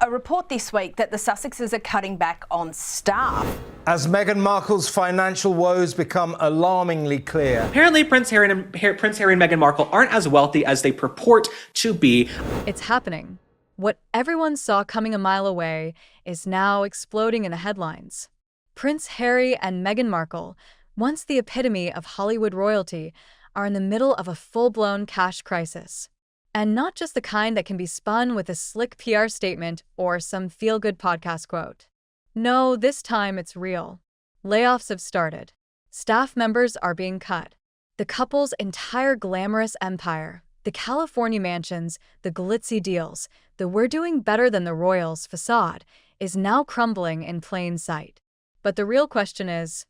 a report this week that the Sussexes are cutting back on staff. As Meghan Markle's financial woes become alarmingly clear. Apparently, Prince Harry and Meghan Markle aren't as wealthy as they purport to be. It's happening. What everyone saw coming a mile away is now exploding in the headlines. Prince Harry and Meghan Markle, once the epitome of Hollywood royalty, are in the middle of a full-blown cash crisis. And not just the kind that can be spun with a slick PR statement or some feel-good podcast quote. No, this time it's real. Layoffs have started. Staff members are being cut. The couple's entire glamorous empire, the California mansions, the glitzy deals, the "we're doing better than the royals" facade, is now crumbling in plain sight. But the real question is,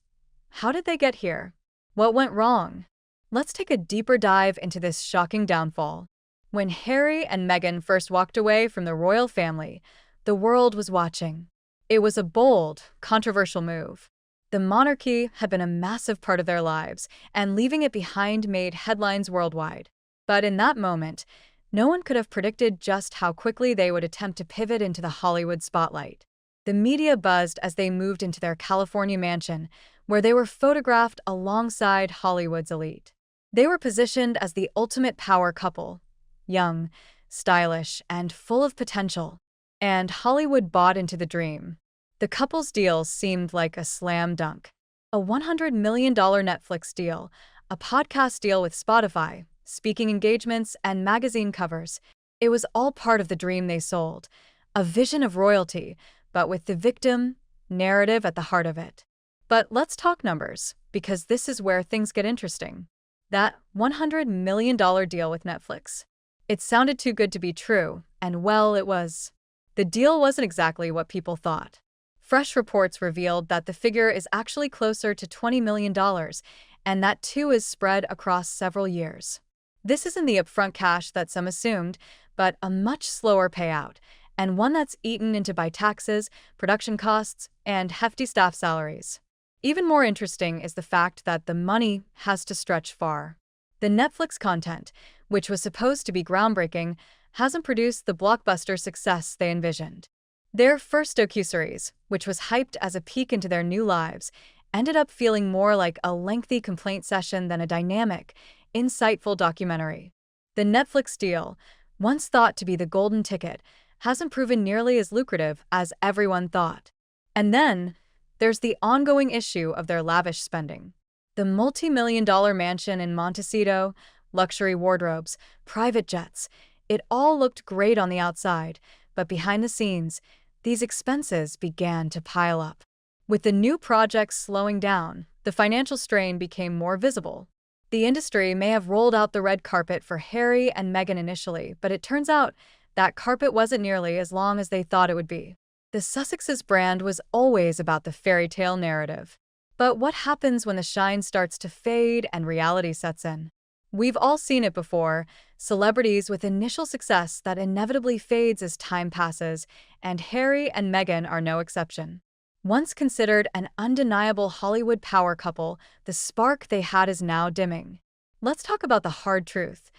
how did they get here? What went wrong? Let's take a deeper dive into this shocking downfall. When Harry and Meghan first walked away from the royal family, the world was watching. It was a bold, controversial move. The monarchy had been a massive part of their lives, and leaving it behind made headlines worldwide. But in that moment, no one could have predicted just how quickly they would attempt to pivot into the Hollywood spotlight. The media buzzed as they moved into their California mansion, where they were photographed alongside Hollywood's elite. They were positioned as the ultimate power couple, young, stylish, and full of potential. And Hollywood bought into the dream. The couple's deal seemed like a slam dunk. A $100 million Netflix deal, a podcast deal with Spotify, speaking engagements, and magazine covers. It was all part of the dream they sold, a vision of royalty, but with the victim narrative at the heart of it. But let's talk numbers, because this is where things get interesting. That $100 million deal with Netflix. It sounded too good to be true, and well, it was. The deal wasn't exactly what people thought. Fresh reports revealed that the figure is actually closer to $20 million, and that too is spread across several years. This isn't the upfront cash that some assumed, but a much slower payout, and one that's eaten into by taxes, production costs, and hefty staff salaries. Even more interesting is the fact that the money has to stretch far. The Netflix content, which was supposed to be groundbreaking, hasn't produced the blockbuster success they envisioned. Their first docuseries, which was hyped as a peek into their new lives, ended up feeling more like a lengthy complaint session than a dynamic, insightful documentary. The Netflix deal, once thought to be the golden ticket, hasn't proven nearly as lucrative as everyone thought. And then, there's the ongoing issue of their lavish spending. The multi-million-dollar mansion in Montecito, luxury wardrobes, private jets, it all looked great on the outside, but behind the scenes, these expenses began to pile up. With the new projects slowing down, the financial strain became more visible. The industry may have rolled out the red carpet for Harry and Meghan initially, but it turns out that carpet wasn't nearly as long as they thought it would be. The Sussexes brand was always about the fairy tale narrative. But what happens when the shine starts to fade and reality sets in? We've all seen it before, celebrities with initial success that inevitably fades as time passes, and Harry and Meghan are no exception. Once considered an undeniable Hollywood power couple, the spark they had is now dimming. Let's talk about the hard truth.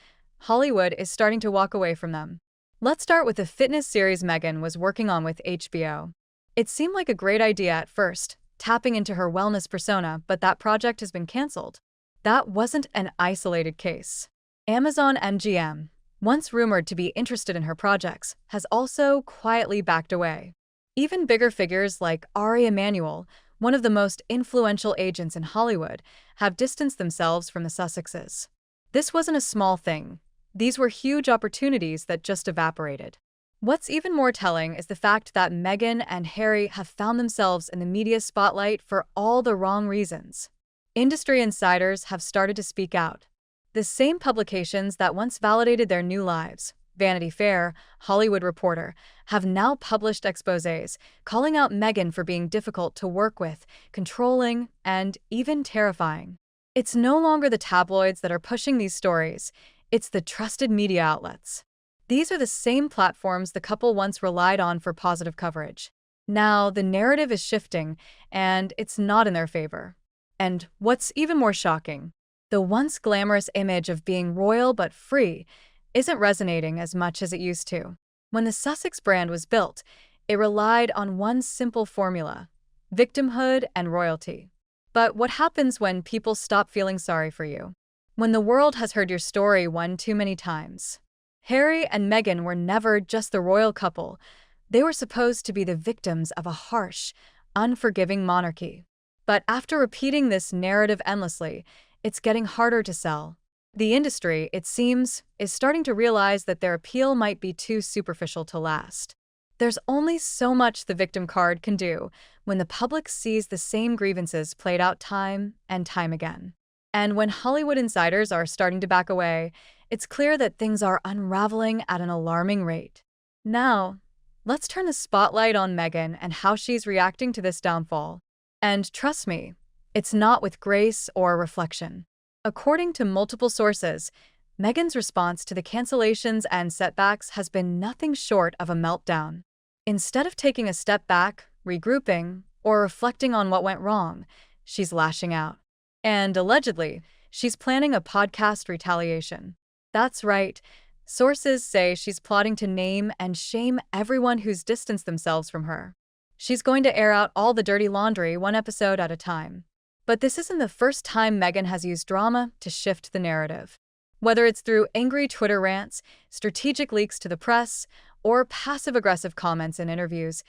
Hollywood is starting to walk away from them. Let's start with the fitness series Meghan was working on with HBO. It seemed like a great idea at first, tapping into her wellness persona, but that project has been canceled. That wasn't an isolated case. Amazon MGM, once rumored to be interested in her projects, has also quietly backed away. Even bigger figures like Ari Emanuel, one of the most influential agents in Hollywood, have distanced themselves from the Sussexes. This wasn't a small thing. These were huge opportunities that just evaporated. What's even more telling is the fact that Meghan and Harry have found themselves in the media spotlight for all the wrong reasons. Industry insiders have started to speak out. The same publications that once validated their new lives, Vanity Fair, Hollywood Reporter, have now published exposés calling out Meghan for being difficult to work with, controlling, and even terrifying. It's no longer the tabloids that are pushing these stories. It's the trusted media outlets. These are the same platforms the couple once relied on for positive coverage. Now, the narrative is shifting, and it's not in their favor. And what's even more shocking, the once glamorous image of being royal but free isn't resonating as much as it used to. When the Sussex brand was built, it relied on one simple formula: victimhood and royalty. But what happens when people stop feeling sorry for you? When the world has heard your story one too many times? Harry and Meghan were never just the royal couple. They were supposed to be the victims of a harsh, unforgiving monarchy. But after repeating this narrative endlessly, it's getting harder to sell. The industry, it seems, is starting to realize that their appeal might be too superficial to last. There's only so much the victim card can do when the public sees the same grievances played out time and time again. And when Hollywood insiders are starting to back away, it's clear that things are unraveling at an alarming rate. Now, let's turn the spotlight on Meghan and how she's reacting to this downfall. And trust me, it's not with grace or reflection. According to multiple sources, Meghan's response to the cancellations and setbacks has been nothing short of a meltdown. Instead of taking a step back, regrouping, or reflecting on what went wrong, she's lashing out. And allegedly, she's planning a podcast retaliation. That's right. Sources say she's plotting to name and shame everyone who's distanced themselves from her. She's going to air out all the dirty laundry one episode at a time. But this isn't the first time Meghan has used drama to shift the narrative. Whether it's through angry Twitter rants, strategic leaks to the press, or passive-aggressive comments in interviews,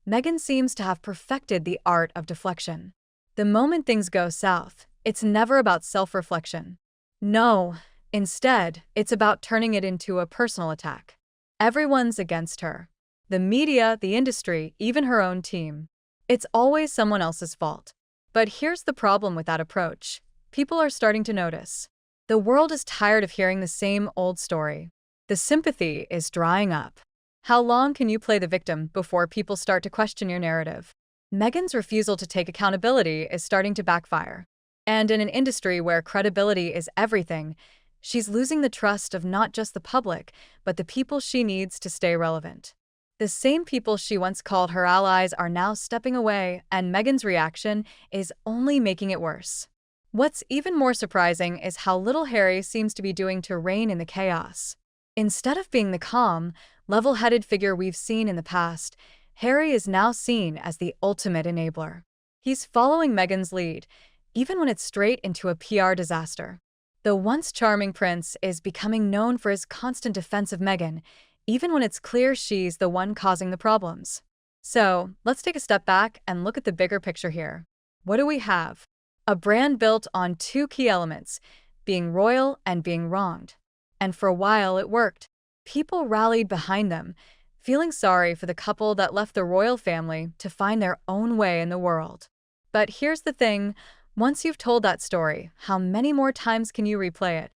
Meghan seems to have perfected the art of deflection. The moment things go south, it's never about self-reflection. No, instead, it's about turning it into a personal attack. Everyone's against her. The media, the industry, even her own team. It's always someone else's fault. But here's the problem with that approach. People are starting to notice. The world is tired of hearing the same old story. The sympathy is drying up. How long can you play the victim before people start to question your narrative? Meghan's refusal to take accountability is starting to backfire. And in an industry where credibility is everything, she's losing the trust of not just the public, but the people she needs to stay relevant. The same people she once called her allies are now stepping away, and Meghan's reaction is only making it worse. What's even more surprising is how little Harry seems to be doing to rein in the chaos. Instead of being the calm, level-headed figure we've seen in the past, Harry is now seen as the ultimate enabler. He's following Meghan's lead, even when it's straight into a PR disaster. The once charming prince is becoming known for his constant defense of Meghan, even when it's clear she's the one causing the problems. So, let's take a step back and look at the bigger picture here. What do we have? A brand built on two key elements, being royal and being wronged. And for a while, it worked. People rallied behind them, feeling sorry for the couple that left the royal family to find their own way in the world. But here's the thing, once you've told that story, how many more times can you replay it?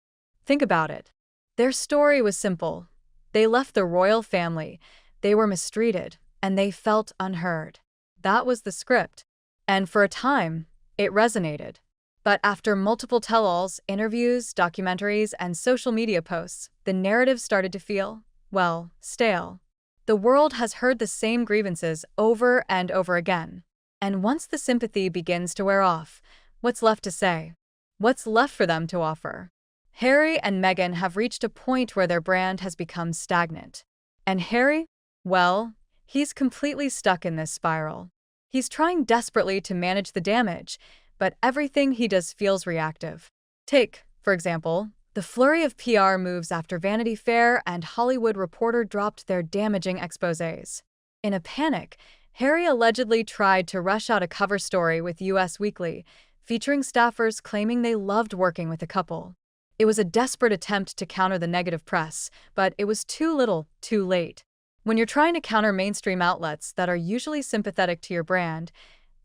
Think about it. Their story was simple. They left the royal family, they were mistreated, and they felt unheard. That was the script. And for a time, it resonated. But after multiple tell-alls, interviews, documentaries, and social media posts, the narrative started to feel, well, stale. The world has heard the same grievances over and over again. And once the sympathy begins to wear off, what's left to say? What's left for them to offer? Harry and Meghan have reached a point where their brand has become stagnant. And Harry? Well, he's completely stuck in this spiral. He's trying desperately to manage the damage, but everything he does feels reactive. Take, for example, the flurry of PR moves after Vanity Fair and Hollywood Reporter dropped their damaging exposés. In a panic, Harry allegedly tried to rush out a cover story with US Weekly, featuring staffers claiming they loved working with the couple. It was a desperate attempt to counter the negative press, but it was too little, too late. When you're trying to counter mainstream outlets that are usually sympathetic to your brand,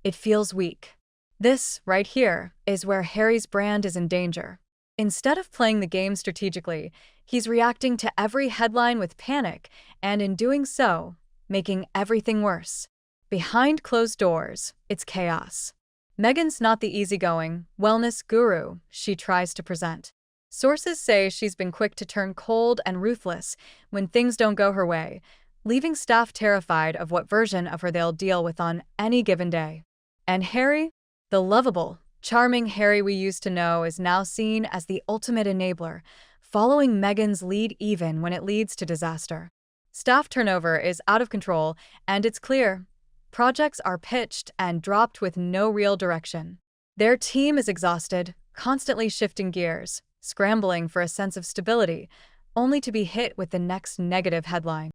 it feels weak. This, right here, is where Harry's brand is in danger. Instead of playing the game strategically, he's reacting to every headline with panic, and in doing so, making everything worse. Behind closed doors, it's chaos. Meghan's not the easygoing, wellness guru she tries to present. Sources say she's been quick to turn cold and ruthless when things don't go her way, leaving staff terrified of what version of her they'll deal with on any given day. And Harry? The lovable, charming Harry we used to know is now seen as the ultimate enabler, following Meghan's lead even when it leads to disaster. Staff turnover is out of control, and it's clear. Projects are pitched and dropped with no real direction. Their team is exhausted, constantly shifting gears, scrambling for a sense of stability, only to be hit with the next negative headline.